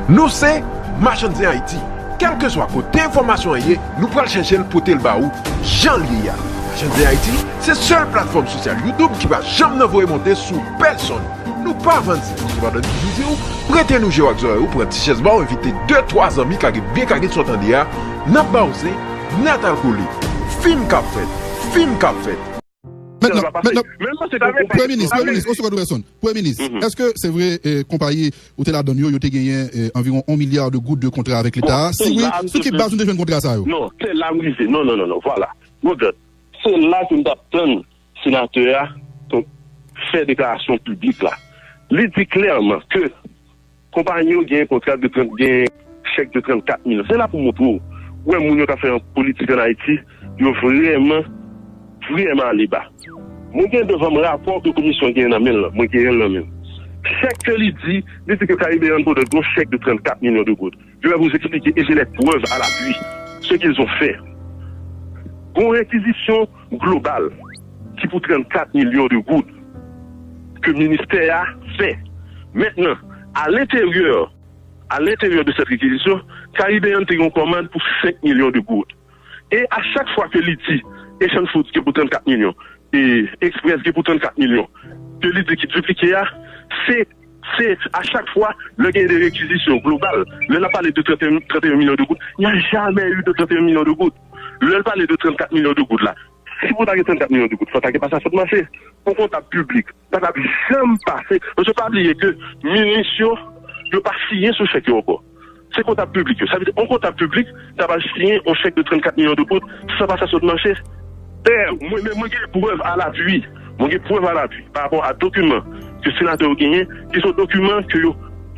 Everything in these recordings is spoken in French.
Nous c'est Marchandise Haïti. Quel que soit côté information ayé, nous prenons chercher le potel baou, Jean Lia. Marchandise Haïti, c'est seule plateforme sociale YouTube qui va jamais nous voir monter sous personne. Nous pas vendre qui va donner vidéo, prêtez-nous jeu axor ou prendre chaise ba inviter 2-3 amis qui bien qui sont en dia, n'a pas osé, n'a alcoolé. Film cap fait. Maintenant, Premier ministre, est-ce que c'est vrai, comparé au Tela Donio, il a gagné environ 1 milliard de gouttes de contrat avec l'État? Si oui, ce qui base de contrat ça? Non, c'est là où il non, voilà. C'est là que nous avons sénateur pour faire déclaration publique là. Il dit clairement que compagnie a un contrat de 30, chèque de 34 millions. C'est là pour montrer où est-ce qu'on a fait en politique en Haïti, il vraiment aller bas. Moi, j'ai devant mon rapport de commission qui est dans la main. Chèque que il dit que Caribéen pour de gros chèque de 34 millions de gouttes. Je vais vous expliquer et j'ai les preuves à l'appui. Ce qu'ils ont fait. Une réquisition globale qui pour 34 millions de gouttes que le ministère a fait. Maintenant, à l'intérieur de cette réquisition, Caribéen a une commande pour 5 millions de gouttes. Et à chaque fois que il dit Asian Food qui est pour 34 millions et Express qui est pour 34 millions, que il dit qui duplique, c'est à chaque fois le gain de réquisition globale. Le n'a parlé de 31 millions de gouttes. Il n'y a jamais eu de 31 millions de gouttes. Le parlé de 34 millions de gouttes là. Si vous avez 34 millions de gouttes, il faut que ça soit marché. Pour comptable public, ça n'a jamais passé. Je ne peux pas oublier que le ministre ne pas signer ce chèque encore. C'est comptable public. Ça veut dire en comptable public, tu vas signer un chèque de 34 millions de gouttes, ça va sur le marché. Moi, j'ai des preuves à l'appui. Par rapport à documents que le sénateur a gagnés, qui sont documents que je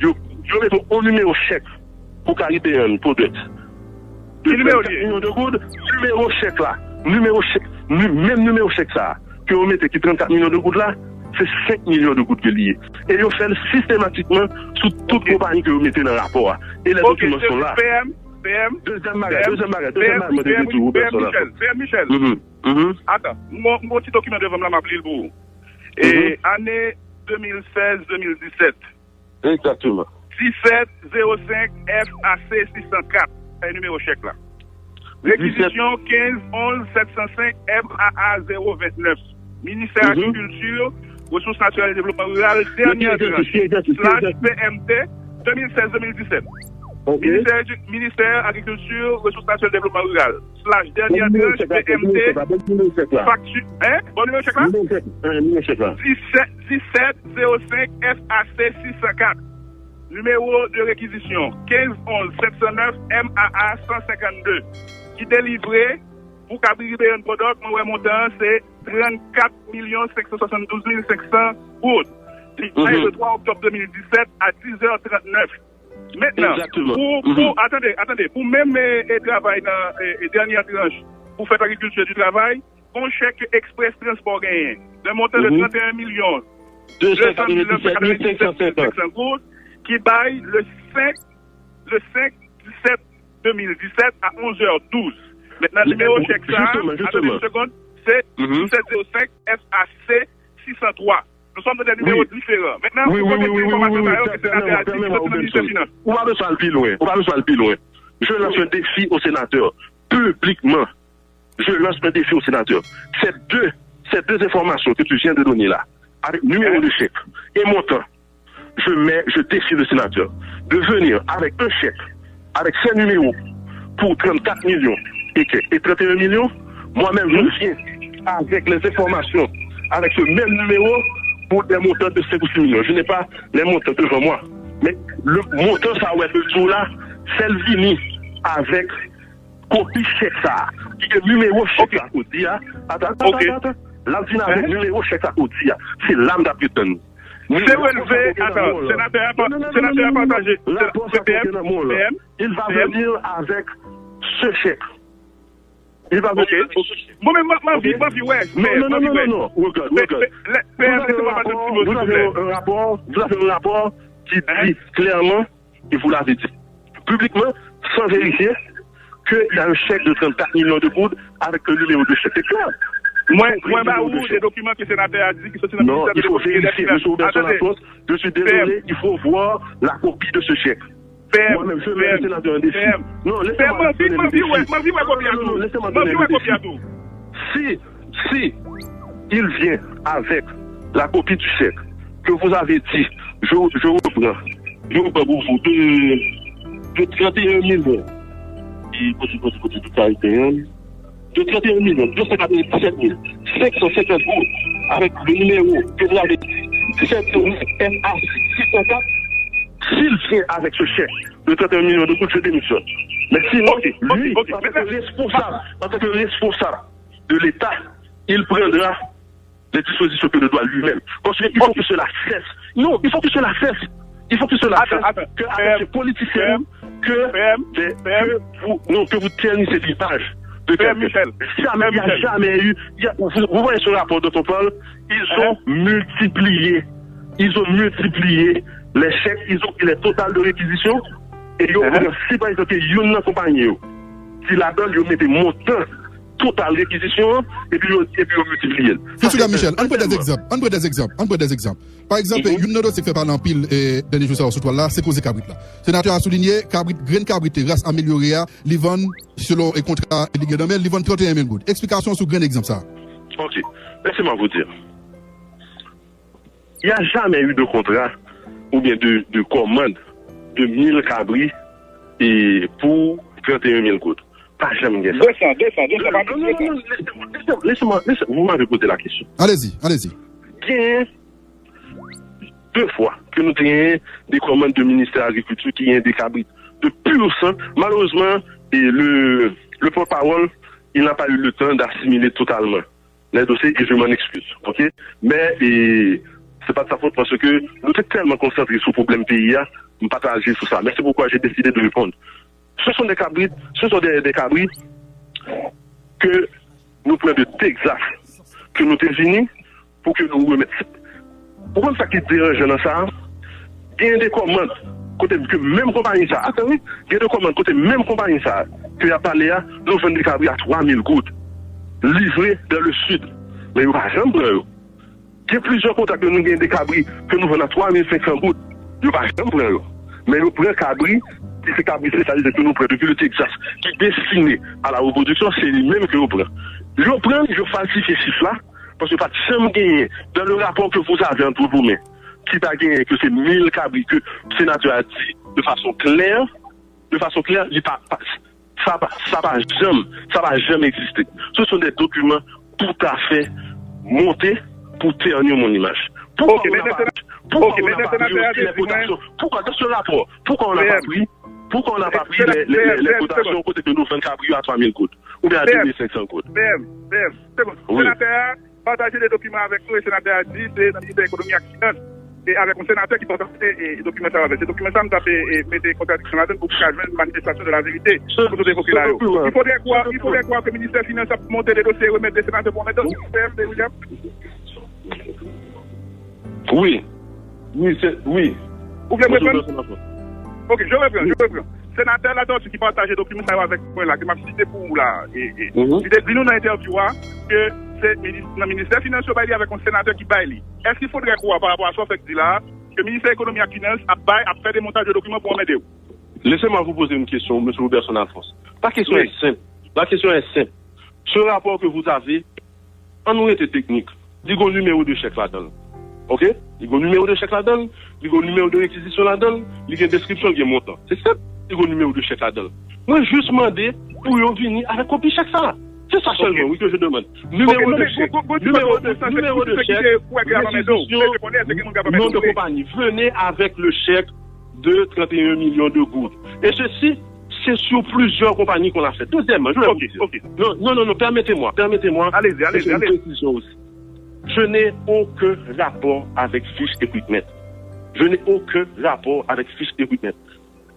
mets un numéro chèque pour Caribéen, pour deux. Numéro de gouttes, numéro chèque là. Même numéro chèque ça, que vous mettez qui 34 millions de gouttes là, c'est 5 millions de gouttes que lié. Et vous faites systématiquement sous toute compagnie que vous mettez dans le rapport. Et les documents sont là. Deuxième Michel. Attends, mon petit document devant me m'appeler pour. Et année 2016-2017. Exactement. 1705 FAC 604. Un numéro chèque là. Réquisition 15 11 705 MAA 029. Ministère de l'Agriculture, Ressources naturelles et Développement rural, dernière tranche, /PMT 2016-2017. Ministère Agriculture, Ressources naturelles et Développement rural, /dernière tranche, PMT, facture, bon numéro chèque là? 1705 FAC 604. Numéro de réquisition 15 11 709 MAA 152. Qui délivré pour Caribéen un product, mon montant c'est 34 572 500 gouttes. Le 3 octobre 2017 à 10h39. Maintenant, attendez, pour même travail dans les dernières tranches, pour faire l'agriculture du travail, on chèque Express Transport gagné. Le montant de 31 millions 297 500 gouttes qui baille le 5/17 2017 à 11h12. Maintenant, le numéro chèque ça, attendez une seconde, c'est 1705 FAC 603. Nous sommes dans des numéros différents. Maintenant, oui. On va le faire le plus loin. Je lance un défi au sénateur, publiquement. Ces deux informations que tu viens de donner là, avec numéro de chèque et montant, je défie le sénateur de venir avec un chèque, avec ces numéros, pour 34 millions et 31 millions, moi-même je viens avec les informations, avec ce même numéro pour des montants de 5 ou 6 millions. Je n'ai pas les montants devant moi. Mais le montant, ça va être le tout là, c'est le vini avec copie chèque ça, qui est numéro chèque à côté. Attends. Là, vini avec numéro chèque à côté. C'est l'âme d'Apriton. C'est relevé, attends, sénateur a partagé. Il va venir avec ce chèque. Il va venir. Moi-même, ma vie, ouais. Non. Vous avez un rapport qui dit clairement, et vous l'avez dit, publiquement, sans vérifier, qu'il y a un chèque de 34 millions de gouttes avec le numéro de chèque. C'est clair. Moi, des documents que le sénateur a dit qui sont dans le ministère de l'Agriculture. Non, il faut vérifier, monsieur Robertson Laposte. Je suis désolé, il faut voir la copie de ce chèque. Moi-même, je vais rester dans un défi. Non, laissez-moi donner le défi. Si il vient avec la copie du chèque que vous avez dit, je reprends pour vous de 31 millions. De 31 millions, 297 550 euros avec le numéro que vous avez dit, 7MA604. S'il vient avec ce chèque de 31 millions de gouttes, je démissionne. Mais sinon, lui, en tant que responsable de l'État, il prendra les dispositions que le doit lui-même. Parce qu'il faut que cela cesse. Non, il faut que cela cesse. Il faut que cela cesse. Que avec ces politiciens, que vous ternissez l'image de Michel. Jamais, il n'y a jamais eu. Vous voyez ce rapport dont on parle, ils ont multiplié les chèques, ils ont les totales de réquisition, et ils ont si par exemple, ils ont une compagnie qui la donne, ils ont mis des montants total réquisition, et puis ils multiplient. Monsieur Michel, on peut des exemples. Par exemple, une note qui fait par l'empile dernier jour sur toi là, c'est cause cabrit là. Le sénateur a souligné grain cabrit grâce améliorée, ils vendent selon les contrats délégués d'Amel, ils vendent 31 000 gouttes. Explication sur grain exemple ça. Ok, laissez-moi vous dire. Il n'y a jamais eu de contrat ou bien de commande de 1000 cabris et pour 31 000 gouttes. Pas jamais gagné ça. 200. Laissez-moi, vous m'avez posé la question. Allez-y. Bien, 2 fois que nous avons des commandes de ministère de l'Agriculture qui ont des cabris de pur sang. Malheureusement, le porte-parole, il n'a pas eu le temps d'assimiler totalement les dossiers et je m'en excuse. Ok? Mais c'est pas de sa faute parce que nous sommes tellement concentrés sur le problème pays, nous pas agir sur ça. Mais c'est pourquoi j'ai décidé de répondre. Ce sont des cabris, que nous prenons de Texas, que nous désignons pour que nous remettions. Pourquoi ça qui dérange dans ça? Il y a des commandes, côté que même compagnie ça, attendez, il y a des commandes, côté même compagnie ça, que y a parlé à, nous vendons des cabris à 3000 gouttes, livrés dans le sud. Mais il n'y a pas jamais prendre. Il y a plusieurs contacts que nous gagnons des cabris, que nous vendons à 3500 gouttes, il n'y a pas jamais prendre. Mais nous prenons cabris, ces cabris, c'est-à-dire que nous prenons depuis le Texas, qui est destiné à la reproduction, c'est les mêmes que nous prenons. Je prends, je falsifie ces chiffres-là, parce que pas de somme gagné dans le rapport que vous avez entre vous-même, qui t'a gagné que c'est 1000 cabris que le sénateur a dit de façon claire, dit pas, ça va jamais exister. Ce sont des documents tout à fait montés pour ternir mon image. Pourquoi on n'a pas pris les cotations côté de nous 20 cabris à 3000 gouttes ou bien à 2500 gouttes? Sénateur, partager des documents avec nous, le sénateur a dit, c'est dans l'idée économie active. Et avec un sénateur qui partage des documents avec. Ces documents, nous avons mis des contradictions pour faire une manifestation de la vérité. Il faudrait quoi que le ministère des Finances a monté des dossiers et remettre des sénateurs pour mettre dans le système, William? Oui. Vous voulez me répondre? Ok, je reprends. Sénateur là-dedans, qui partage les documents avec moi là, qui m'a cité pour vous là. Il dit nous dans l'interview que c'est le ministère des Finances qui baille avec un sénateur qui baille. Est-ce qu'il faudrait quoi par rapport à ce fait que dit là, que le ministère de l'Économie et des Finances a fait des montages de documents pour m'aider? Laissez-moi vous poser une question, M. Robertson Alphonse. La question est simple. Ce rapport que vous avez, en nous était technique. Il y a un numéro de chèque là-dedans. Ok? Il y a un numéro de chèque là-dedans, il y a un numéro de réquisition là-dedans, il y a une description qui est montant. C'est ça, il y a un numéro de chèque là-dedans. Moi, juste demandé pour venir avec copie chèque ça. C'est ça seulement, oui, que je demande. Numéro de chèque, nom de compagnie. Venez avec le chèque de 31 millions de gouttes. Et ceci, c'est sur plusieurs compagnies qu'on a fait. Deuxièmement, je vais vous dire. Non, permettez-moi. Allez-y. Je n'ai aucun rapport avec Fish Equipment.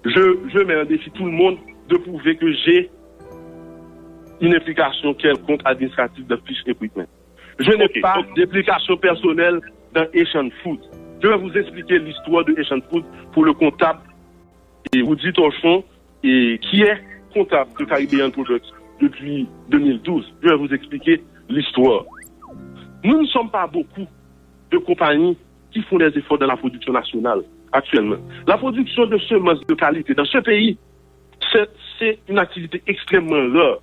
Je mets en défi tout le monde de prouver que j'ai une implication quelconque administrative de Fish Equipment. Je n'ai pas d'implication personnelle dans Asian Food. Je vais vous expliquer l'histoire de Asian Food pour le comptable et Woody Torchon, qui est comptable de Caribbean Products depuis 2012. Je vais vous expliquer l'histoire. Nous ne sommes pas beaucoup de compagnies qui font des efforts dans la production nationale. actuellement. La production de semences de qualité dans ce pays, c'est une activité extrêmement rare.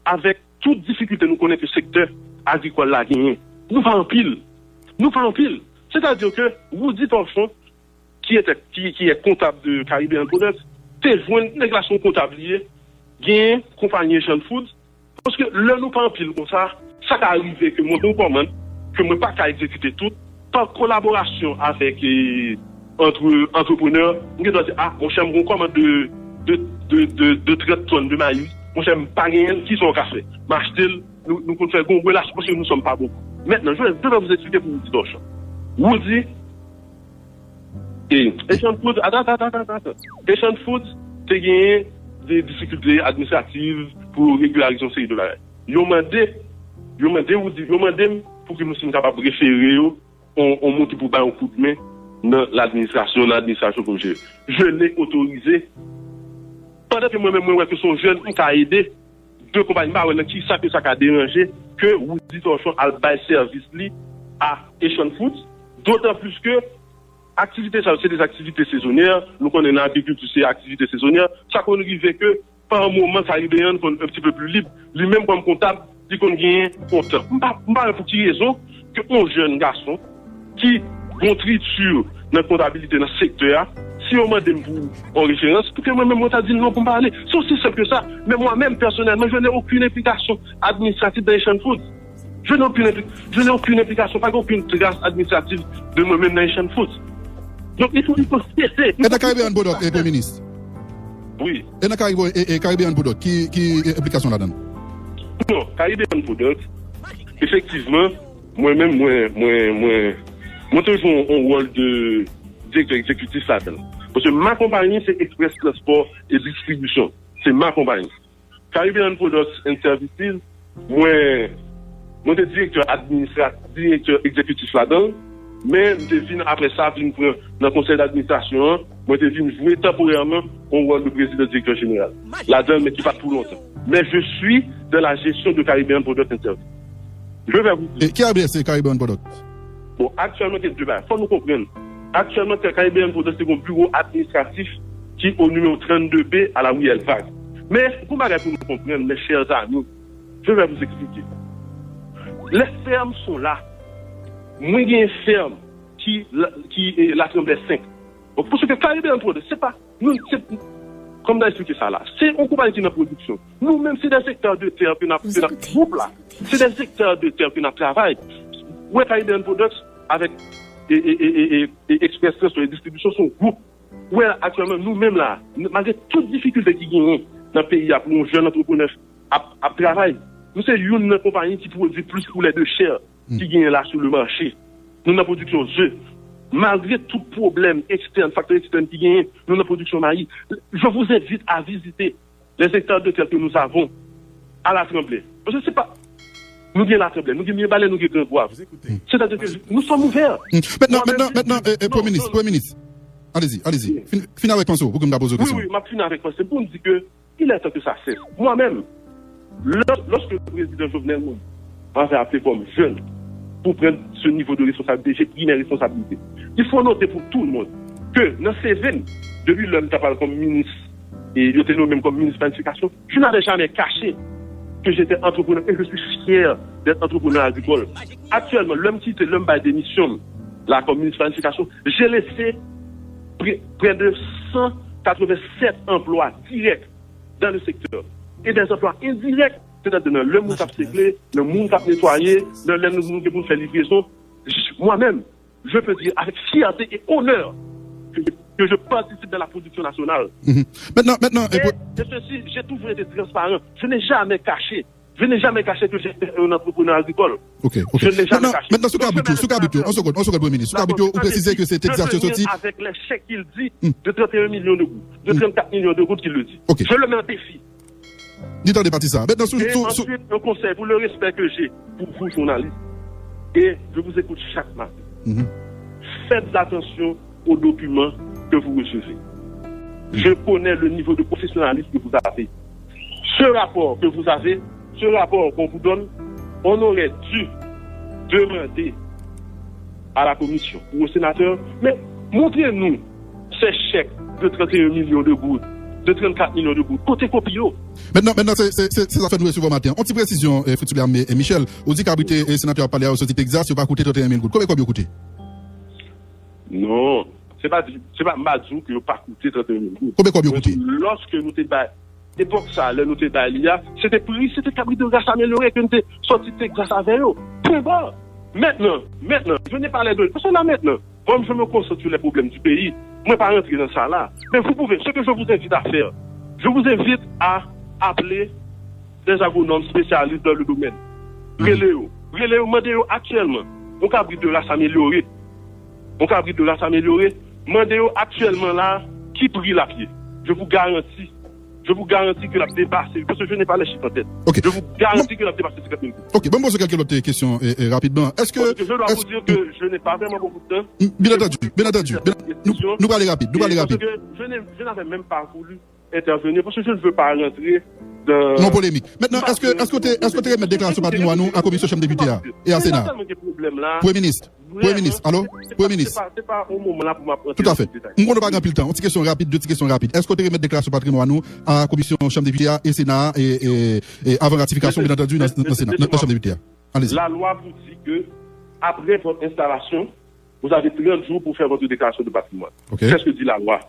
Avec toute difficulté, nous connaissons que le secteur agricole l'a gagné. Nous faisons pile. C'est-à-dire que vous dites en fond, qui est comptable de Caribbean Products, c'est une déclaration comptable liée, gain compagnie Asian Foods, parce que là, nous faisons pile comme ça peut arriver que mon commande, que moi pas qu'à exécuter tout, par collaboration avec entre entrepreneurs, nous doit dire, mon cher, mon commande de 30 tonnes de maïs, mon cher, pas rien qui sont café. M'acheter, nous pouvons faire une relation parce que nous ne sommes pas beaucoup. Maintenant, je vais vous expliquer pour vous dire. Vous dites, Asian Foods, Asian Foods, c'est gagné des difficultés administratives pour régulariser une série de la. Ils m'ont demandé pour que nous soyons capables de référer, on monte pour faire un coup de main dans l'administration comme je l'ai autorisé. Pendant que moi-même, que son jeune, on a aidé deux compagnies qui savent que ça a dérangé, que vous dites à bail service à Asian Foods, d'autant plus que activités, ça c'est des activités saisonnières, nous connaissons l'agriculture, c'est activités saisonnières, ça qu'on arrive que par un moment, ça arrive un petit peu plus libre, lui-même comme comptable, dit qu'on gagne content. Pas pour qui raison que un jeune garçon qui contribue dans la comptabilité dans le secteur, si on m'a demandé en référence, pour que moi-même, on t'a dit non pour me parler. C'est aussi simple que ça. Mais moi-même, personnellement, je n'ai aucune implication administrative dans Asian Foods. Je n'ai aucune implication, pas aucune trace administrative de moi-même dans Asian Foods. Donc, il faut cesser. Et dans Caribbean Product, Premier ministre? Oui. Et dans Caribbean Product, qui est implication là-dedans? Non, Caribbean Product, effectivement, moi-même, moi toujours un rôle de directeur exécutif là-dedans. Parce que ma compagnie, c'est Express Transport et Distribution. C'est ma compagnie. Caribbean Products and Services, moi, je suis directeur exécutif là-dedans, mais je viens après ça, je viens dans le conseil d'administration, moi, je viens jouer temporairement au rôle de président directeur général. Là-dedans, mais qui pas pour longtemps. Mais je suis dans la gestion de Caribbean Products and Services. Je vais vous dire. Et qui a blessé Caribbean Products? Bon, actuellement, il faut nous comprendre. Actuellement, Caribbean Products, c'est un bureau administratif qui est au numéro 32B à la Ruelle Vague. Mais, pour nous comprendre, mes chers amis, je vais vous expliquer. Les fermes sont là. Moi, il y a une ferme qui est l'Assemblée 5. Donc, pour ce que Caribbean Products, c'est pas, nous, comme on a expliqué ça là, c'est une compagnie qui est en production. Nous-mêmes, c'est des secteurs de terre que nous avons là. C'est des secteurs de terre que nous travaillons. Ouais, Caribbean Products, avec Express Transport et Distribution, sont groupe. Ouais, actuellement, nous-mêmes là, malgré toutes les difficultés qui gagnent dans le pays, pour nos jeunes entrepreneurs à travailler, nous sommes une compagnie qui produit plus pour les deux chair qui gagnent là sur le marché. Nous avons production d'œufs. Malgré tout problème externe, facteur externe qui gagne, nous avons production maïs. Je vous invite à visiter les secteurs de terre que nous avons à l'Assemblée. Parce que c'est pas. Nous avons l'Assemblée, nous avons balai, nous avons droit. C'est-à-dire que nous sommes ouverts. Maintenant, Premier ministre. Allez-y. Fin avec Panso, pour que je me pose une question. Oui, ma fin avec Panso, c'est pour nous dire que il est temps que ça cesse. Moi-même, lorsque le président Jovenel m'avait appelé comme jeune pour prendre ce niveau de responsabilité, j'ai pris mes responsabilités. Il faut noter pour tout le monde que dans ces veines, depuis l'homme qui parlé comme ministre, et je nommé même comme ministre de planification, je n'avais jamais caché que j'étais entrepreneur et je suis fier d'être entrepreneur agricole. Actuellement, l'homme qui était l'homme par démission, là, comme ministre de planification, j'ai laissé près de 187 emplois directs dans le secteur et des emplois indirects, c'est-à-dire le monde qui a séclé, le monde qui a nettoyé, le monde qui a fait livraison. Moi-même, je peux dire avec fierté et honneur que je participe dans la production nationale. Maintenant, et ceci, j'ai toujours été transparent. Je n'ai jamais caché que j'étais un entrepreneur agricole. Ok. Je ne l'ai jamais caché. Maintenant, Soukabito, on seconde, Premier ministre. Soukabito, vous précisez que c'est exercice sorti. Avec les chèques qu'il dit, de 31 millions de gouttes, de 34 millions de gouttes qu'il le dit. Okay. Je le mets en défi. Dites-en des parties ça. Maintenant, ensuite, un conseil pour le respect que j'ai pour vous, journalistes. Et je vous écoute chaque matin. Faites attention aux documents que vous recevez. Je connais le niveau de professionnalisme que vous avez. Ce rapport que vous avez, ce rapport qu'on vous donne, on aurait dû demander à la commission ou au sénateur, mais montrez-nous ces chèques de 31 millions de gouttes, de 34 millions de gouttes, côté copio. Maintenant, c'est ça fait nous sur vos matins. On petite précision, Fritz William et Michel, on dit qu'habiter le sénateur parlé à Société Texas, il va coûter 31 000 gouttes. Combien coûté? Non, c'est pas Mazou qui n'a pas coûté 31 000 gouttes. Combien coûté? Lorsque nous t'es l'époque ça, là, nous t'es c'était cabri de grâce amélioré que nous t'es sorti de Texas avec eux. Très bon. Maintenant, je n'ai pas les deux. Parce que là, maintenant, comme je me concentre sur les problèmes du pays, moi, pas rentrer dans ça là. Mais vous pouvez, ce que je vous invite à faire, je vous invite à appeler des agronomes spécialistes dans le domaine. Reléo, demandez-vous actuellement, mon cabri de là s'améliorer. Demandez-vous actuellement là, qui brille la pied. Je vous garantis que la dépassé, parce que je n'ai pas les chiffres en tête. Okay. Je vous garantis que la dépassé 50 000. Ok, bon, moi, quelques autres questions rapidement. Est-ce que. Je dois vous dire que je n'ai pas vraiment beaucoup de temps. Bien entendu. Nous parler rapide. Parce que je n'avais même pas voulu intervenir, parce que je ne veux pas rentrer dans. Non polémique. Maintenant, est-ce que tu remettre déclaration patrimoine à la commission chambre députés et à Sénat? Premier ministre, allô? Premier ministre. C'est pas au moment là pour m'apprendre. Tout à fait. On ne va pas remplir le temps. Une petite question rapide, deux petites questions rapides. Est-ce que tu remettre déclaration patrimoine à la commission chambre députés et Sénat et avant ratification, bien entendu, dans la chambre députés? Allez-y. La loi vous dit que, après votre installation, vous avez 30 jours pour faire votre déclaration de patrimoine. Okay. C'est ce que dit la loi.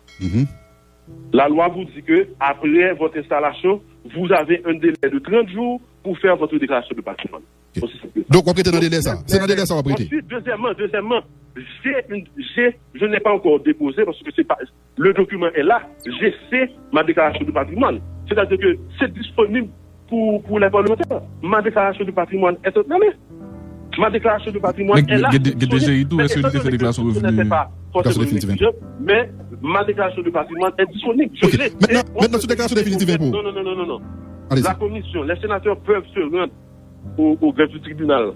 La loi vous dit que, après votre installation, vous avez un délai de 30 jours pour faire votre déclaration de patrimoine. Okay. Donc, on prête dans le délai ça. C'est dans le délai ça, on va prêter. Ensuite, deuxièmement, je n'ai pas encore déposé parce que c'est pas, le document est là. J'ai fait ma déclaration de patrimoine. C'est-à-dire que c'est disponible pour les parlementaires. Ma déclaration de patrimoine est totalement. Ma déclaration de patrimoine est là. Est-ce que tu fais déclaration de revenu? Mais ma déclaration de patrimoine est disponible. Okay. Maintenant, sur déclaration définitive impôt. Non. La commission, les sénateurs peuvent se rendre au greffe du tribunal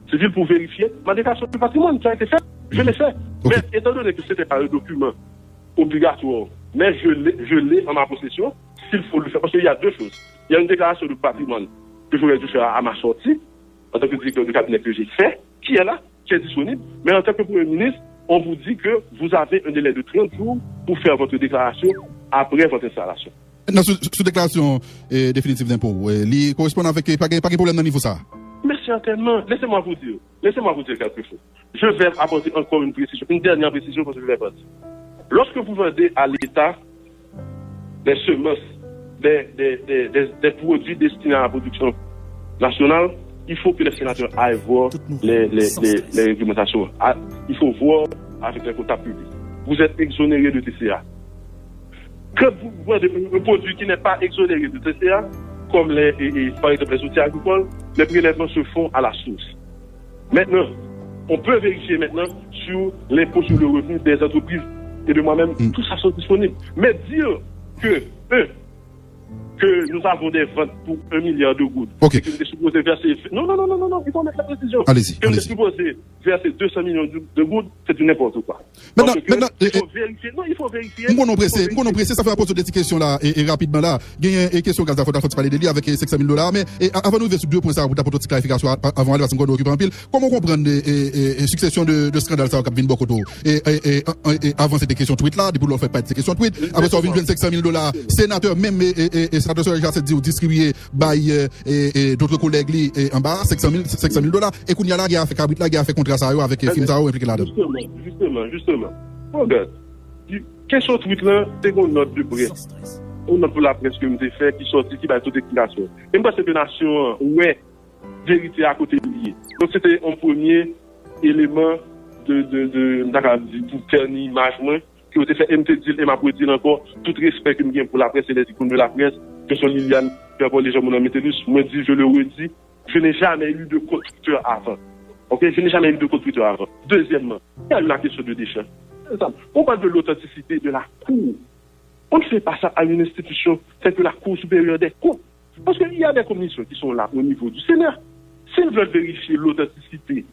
civil pour vérifier ma déclaration de patrimoine qui a été faite. Je l'ai fait. Okay. Mais étant donné que ce n'était pas un document obligatoire, mais je l'ai en ma possession, s'il faut le faire. Parce qu'il y a deux choses. Il y a une déclaration de patrimoine que j'aurais dû faire à ma sortie, en tant que directeur de cabinet que j'ai fait, qui est là, qui est disponible. Mais en tant que Premier ministre, on vous dit que vous avez un délai de 30 jours pour faire votre déclaration après votre installation. Maintenant, sous déclaration définitive d'impôt, il correspond avec pas de problème dans le niveau ça. Mais certainement, laissez-moi vous dire quelque chose. Je vais apporter encore une précision, une dernière précision parce que je vais partir. Lorsque vous vendez à l'État des semences, des produits destinés à la production nationale, il faut que les sénateurs aillent voir les réglementations. Il faut voir avec les quotas publics. Vous êtes exonéré de TCA. Quand vous vendez un produit qui n'est pas exonéré de TCA, comme par exemple les outils agricoles, les prélèvements se font à la source. Maintenant, on peut vérifier maintenant sur l'impôt sur le revenu des entreprises et de moi-même, tout ça sont disponibles. Mais dire que nous avons des ventes pour 1 milliard de gouttes. Okay. Que nous sommes supposés verser. Non, il faut mettre la précision. Allez-y. Que nous sommes supposés verser 200 millions de gouttes, c'est du n'importe quoi. Maintenant, il faut vérifier. Non, il faut vérifier. Nous non pressé, ça fait poser des questions là, et rapidement là. Il y a une question qu'il faut parler de lui avec $500 000. Mais avant nous, sur 2 points, ça, pour t'apporter une clarification avant d'aller passer occuper en pile. Comment comprendre les succession de scandales ça au Cap Bokoto? Et avant cette question tweet là, depuis l'on fait pas de question tweet. Après ça, on vient $500 000. Sénateur, même, et sénateur sur les dit, distribuer by d'autres collègues en bas, $500 000. Et qu'on y a là, il a fait Cabrit là, il a fait contrat ça avec film ça impliqué là-dedans. Justement. Regarde. Question tweet là, c'est qu'on note de près. On note pour la presse que nous avons fait, qui sortit, qui va toute déclaration. Même pas cette nation, ouais, vérité à côté lié. Donc c'était un premier élément pour faire une image, qui a fait MT et m'a dire encore tout respect que nous avons pour la presse et les icônes de la presse, que sont Liliane, Pierre-Paul les gens, mon ami Métellus, moi dis, je le redis, je n'ai jamais eu de compte Twitter avant. Ok, je n'ai jamais eu de compte Twitter avant. Deuxièmement, il y a eu la question de déchets. On parle de l'authenticité de la Cour. On ne fait pas ça à une institution telle que la Cour supérieure des comptes. Parce qu'il y a des commissions qui sont là au niveau du Sénat. S'ils veulent vérifier l'authenticité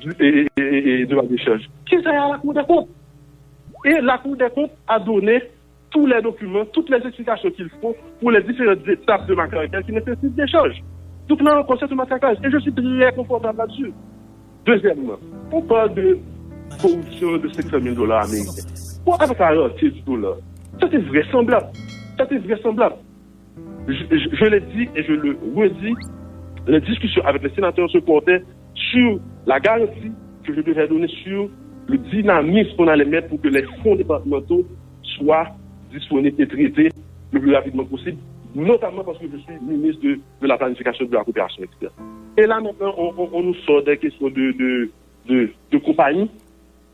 de la décharge, qu'ils aillent à la Cour des comptes. Et la Cour des comptes a donné tous les documents, toutes les explications qu'il faut pour les différentes étapes de ma carrière qui nécessitent décharge. Donc là, on concerne ma carrière et je suis très confortable là-dessus. Deuxièmement, on parle de corruption de $500,000 américains. Pour avec la réalité du dollar, c'est vraisemblable. C'est vraisemblable. Je l'ai dit et je le redis, les discussions avec les sénateurs se portaient sur la garantie que je devais donner sur le dynamisme qu'on allait mettre pour que les fonds départementaux soient disponibles et traités le plus rapidement possible, notamment parce que je suis ministre de la planification de la coopération externe. Et là maintenant, on nous sort des questions de compagnie,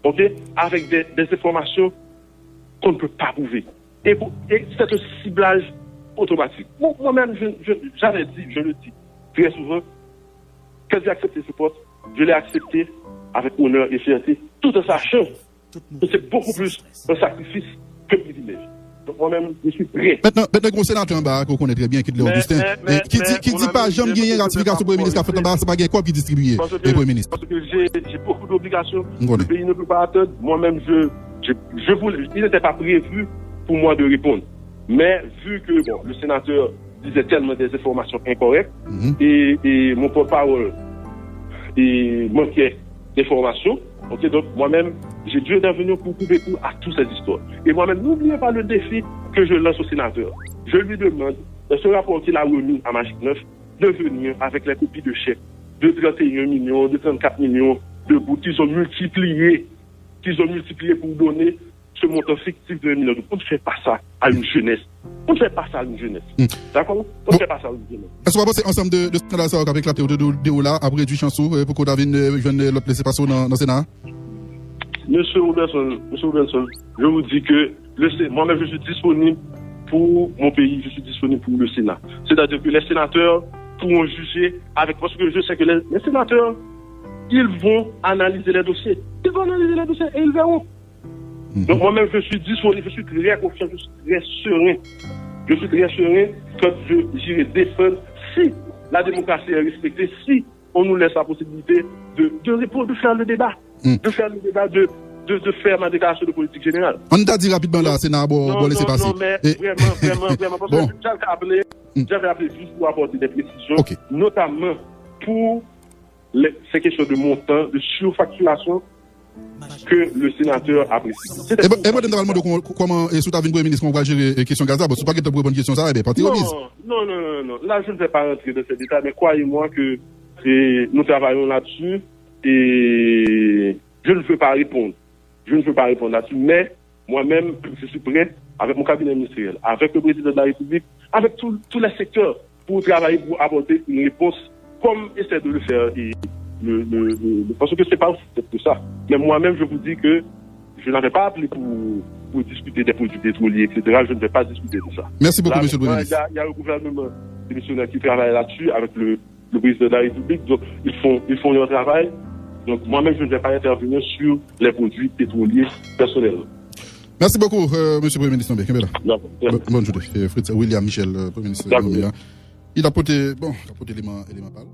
okay, avec des informations qu'on ne peut pas prouver. Et c'est un ciblage automatique. Moi-même, j'avais dit, je le dis très souvent, que j'ai accepté ce poste, je l'ai accepté avec honneur et fierté, tout en sachant que c'est beaucoup plus un sacrifice que privilège. Donc moi-même, je suis prêt. Maintenant, le sénateur en bas, qu'on connaît très bien, qui est Augustin, qui dit pas, j'aime gagner ratification pour le ministre qui a fait en bas, c'est pas gagner quoi qui distribuer le Premier ministre. Parce que j'ai beaucoup d'obligations. Le pays ne peut pas attendre. Moi-même, il n'était pas prévu pour moi de répondre. Mais vu que le sénateur disait tellement des informations incorrectes et mon porte-parole manquait d'informations, okay, donc moi-même, j'ai dû intervenir pour couper court à toutes ces histoires. Et moi-même, n'oubliez pas le défi que je lance au sénateur. Je lui demande, dans ce rapport qu'il a remis à Magic 9, de venir avec les copies de chèques de 31 millions, de 34 millions de bouts qu'ils ont multipliés pour donner ce montant fictif de 1 million. On ne fait pas ça à une jeunesse. On ne fait pas ça à une jeunesse. D'accord? On ne fait pas ça à une jeunesse. Est-ce qu'on va passer ensemble de scandales avec la théorie de Ola après du chanson pour que David vienne l'autre laisser passer dans le Sénat? Monsieur Robinson, je vous dis que moi-même je suis disponible pour mon pays, je suis disponible pour le Sénat. C'est-à-dire que les sénateurs pourront juger parce que je sais que les sénateurs, ils vont analyser les dossiers. Ils vont analyser les dossiers et ils verront. Donc moi-même, je suis disponible, je suis très confiant, je suis très serein. Je suis très serein quand j'irai défendre si la démocratie est respectée, si on nous laisse la possibilité de répondre, de faire le débat, de faire ma déclaration de politique générale. On t'a dit rapidement là, Sénat, bon laisser passer. Non, mais vraiment, parce que j'avais appelé juste pour apporter des précisions, notamment pour ces questions de montant, de surfacturation que le sénateur apprécie. Et moi, je comment, sous ta vie Premier ministre, on va gérer la question Gaza, parce que pas que tu as une question, ça, parti remise. Non. Là, je ne vais pas rentrer dans ces détails, mais croyez-moi que nous travaillons là-dessus et je ne peux pas répondre. Là-dessus, mais moi-même, je suis prêt, avec mon cabinet ministériel, avec le président de la République, avec tous les secteurs, pour travailler, pour apporter une réponse comme essaie de le faire. Parce que c'est pas peut-être que ça. Mais moi-même, je vous dis que je n'avais pas appelé pour discuter des produits pétroliers, etc. Je ne vais pas discuter de ça. Merci beaucoup, monsieur le ministre. Il y a le gouvernement démissionnaire qui travaille là-dessus avec le président de la République. Donc, ils font leur travail. Donc, moi-même, je ne vais pas intervenir sur les produits pétroliers personnels. Merci beaucoup, monsieur le Premier ministre. Bonne journée. Fritz William Michel, Premier ministre. Il a porté l'élément pâle.